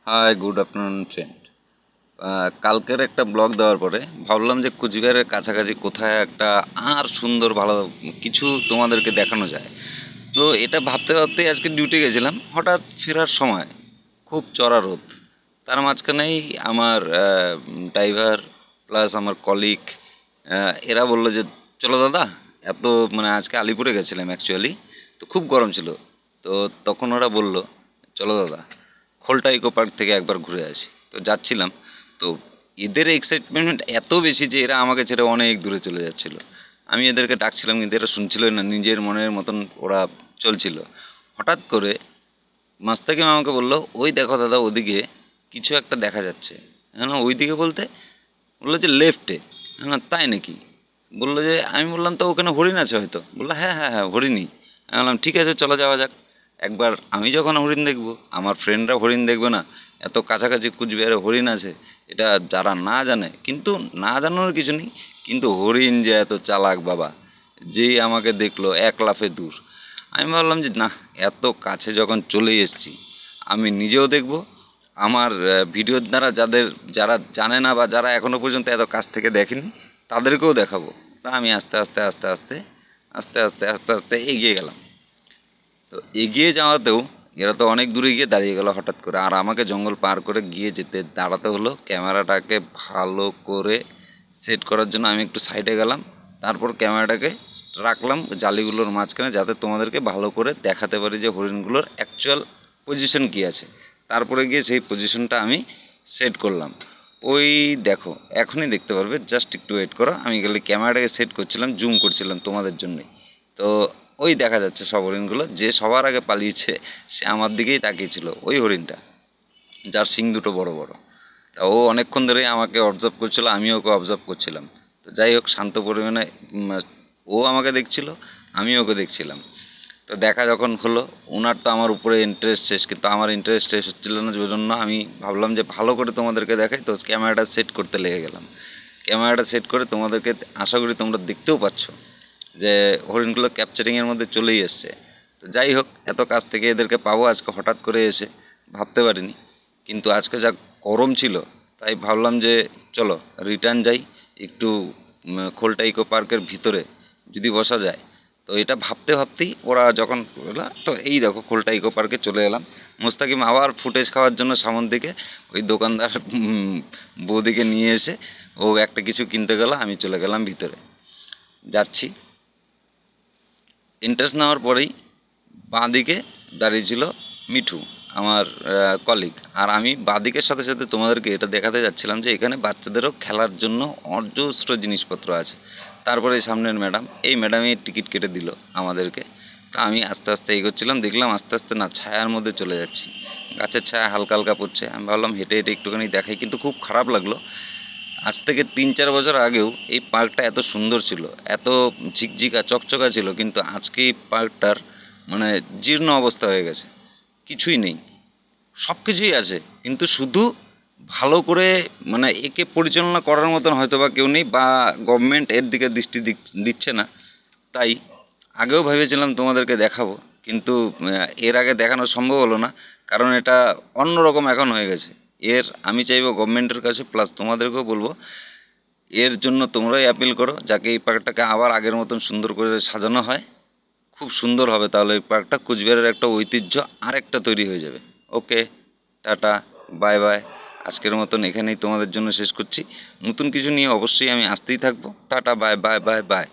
High, good afternoon friend. কালকের একটা blog দেওয়ার পরে ভাবলাম যে কুচবিহারের কাছাকাছি কোথায় একটা আর সুন্দর ভালো কিছু তোমাদেরকে দেখানো যায়। তো এটা ভাবতে ভাবতেই আজকে ডিউটি গেছিলাম, হঠাৎ ফেরার সময় খুব চড়া রোদ। তার মাঝখানেই আমার ড্রাইভার প্লাস আমার কলিগ এরা বললো যে চলো দাদা, এত মানে আজকে আলিপুরে গেছিলাম অ্যাকচুয়ালি, তো খুব গরম ছিল। তো তখন ওরা বলল চলো দাদা, খোলটা ইকো পার্ক থেকে একবার ঘুরে আসি। তো যাচ্ছিলাম, তো এদের এক্সাইটমেন্ট এত বেশি যে এরা আমাকে ছেড়ে অনেক দূরে চলে যাচ্ছিল। আমি এদেরকে ডাকছিলাম কিন্তু এরা শুনছিলই না, নিজের মনের মতন ওরা চলছিল। হঠাৎ করে মাস্তাকিম আমাকে বলল, ওই দেখো দাদা ওদিকে কিছু একটা দেখা যাচ্ছে। হ্যাঁ না, ওই দিকে বলতে বললো যে লেফটে। হ্যাঁ না, তাই নাকি? বললো যে, আমি বললাম তো ওখানে হরিণ আছে হয়তো। বললো হ্যাঁ হ্যাঁ হ্যাঁ হরিণই। আমি বললাম ঠিক আছে চলো যাওয়া যাক। একবার আমি যখন হরিণ দেখবো, আমার ফ্রেন্ডরা হরিণ দেখবে না? এত কাছাকাছি কুচবিহারে হরিণ আছে, এটা যারা না জানে, কিন্তু না জানানোর কিছু নেই, কিন্তু হরিণ যে এত চালাক বাবা, যেই আমাকে দেখলো এক লাফে দূর। আমি ভাবলাম যে না, এত কাছে যখন চলে এসেছি আমি নিজেও দেখব, আমার ভিডিওর দ্বারা যারা জানে না বা যারা এখনও পর্যন্ত এত কাছ থেকে দেখেনি তাদেরকেও দেখাবো। তা আমি আস্তে আস্তে আস্তে আস্তে আস্তে আস্তে আস্তে আস্তে এগিয়ে গেলাম। তো এগিয়ে যাওয়াতেও এরা তো অনেক দূরে গিয়ে দাঁড়িয়ে গেল হঠাৎ করে, আর আমাকে জঙ্গল পার করে গিয়ে যেতে দাঁড়াতে হলো। ক্যামেরাটাকে ভালো করে সেট করার জন্য আমি একটু সাইডে গেলাম, তারপর ক্যামেরাটাকে রাখলাম জালিগুলোর মাঝখানে, যাতে তোমাদেরকে ভালো করে দেখাতে পারি যে হরিণগুলোর অ্যাকচুয়াল পজিশন কী আছে। তারপরে গিয়ে সেই পজিশনটা আমি সেট করলাম। ওই দেখো, এখনই দেখতে পারবে, জাস্ট একটু ওয়েট করো। আমি গেলে ক্যামেরাটাকে সেট করছিলাম, জুম করছিলাম তোমাদের জন্যই। তো ওই দেখা যাচ্ছে সব হরিণগুলো, যে সবার আগে পালিয়েছে সে আমার দিকেই তাকিয়েছিল, ওই হরিণটা যার শিং দুটো বড় বড়। তা ও অনেকক্ষণ ধরেই আমাকে অবজার্ভ করছিল, আমিও ওকে অবজার্ভ করছিলাম। তো যাই হোক, শান্ত পরিমাণে ও আমাকে দেখছিল, আমি ওকে দেখছিলাম। তো দেখা যখন হলো, ওনার তো আমার উপরে ইন্টারেস্ট শেষ, কিন্তু আমার ইন্টারেস্ট শেষ হচ্ছিল না, যে জন্য আমি ভাবলাম যে ভালো করে তোমাদেরকে দেখাই। তো ক্যামেরাটা সেট করতে লেগে গেলাম। ক্যামেরাটা সেট করে তোমাদেরকে আশা করি তোমরা দেখতেও পাচ্ছ যে হরিণগুলো ক্যাপচারিংয়ের মধ্যে চলেই এসছে। তো যাই হোক, এত কাছ থেকে এদেরকে পাবো আজকে হঠাৎ করে এসে ভাবতে পারিনি। কিন্তু আজকে যা গরম ছিল, তাই ভাবলাম যে চলো রিটার্ন যাই, একটু খোলটা ইকো পার্কের ভিতরে যদি বসা যায়। তো এটা ভাবতে ভাবতেই ওরা যখন বললো, তো এই দেখো খোলটা ইকো পার্কে চলে এলাম। মোস্তাকিম আবার ফুটেজ খাওয়ার জন্য সামন দিকে ওই দোকানদার বৌদিকে নিয়ে এসে ও একটা কিছু কিনতে গেল, আমি চলে গেলাম ভিতরে। যাচ্ছি, ইন্টারেস্ট নেওয়ার পরেই বাঁদিকে দাঁড়িয়ে ছিল মিঠু, আমার কলিগ। আর আমি বাঁদিকের সাথে সাথে তোমাদেরকে এটা দেখাতে যাচ্ছিলাম যে এখানে বাচ্চাদেরও খেলার জন্য অজস্র জিনিসপত্র আছে। তারপরে সামনের ম্যাডাম, এই ম্যাডামই টিকিট কেটে দিল আমাদেরকে। তা আমি আস্তে আস্তে এগোচ্ছিলাম, দেখলাম আস্তে আস্তে না ছায়ার মধ্যে চলে যাচ্ছি, গাছের ছায়া হালকা হালকা পড়ছে। আমি ভাবলাম হেঁটে হেঁটে একটুখানি দেখাই, কিন্তু খুব খারাপ লাগলো। আজ থেকে ৩-৪ বছর আগেও এই পার্কটা এত সুন্দর ছিল, এত ঝিকঝিকা চকচকা ছিল, কিন্তু আজকে এই পার্কটার মানে জীর্ণ অবস্থা হয়ে গেছে, কিছুই নেই। সব কিছুই আছে, কিন্তু শুধু ভালো করে মানে একে পরিচালনা করার মতন হয়তো বা কেউ নেই, বা গভর্নমেন্ট এর দিকে দৃষ্টি দিচ্ছে না। তাই আগেও ভেবেছিলাম তোমাদেরকে দেখাবো, কিন্তু এর আগে দেখানো সম্ভব হলো না, কারণ এটা অন্যরকম এখন হয়ে গেছে। এর আমি চাইবো গভর্নমেন্টের কাছে, প্লাস তোমাদেরকেও বলবো, এর জন্য তোমরাই অ্যাপিল করো যাকে এই পার্কটাকে আবার আগের মতন সুন্দর করে সাজানো হয়। খুব সুন্দর হবে, তাহলে এই পার্কটা কুচবিহারের একটা ঐতিহ্য আরেকটা তৈরি হয়ে যাবে। ওকে, টাটা, বাই বাই। আজকের মতন এখানেই তোমাদের জন্য শেষ করছি। নতুন কিছু নিয়ে অবশ্যই আমি আসতেই থাকবো। Tata, bye bye bye bye.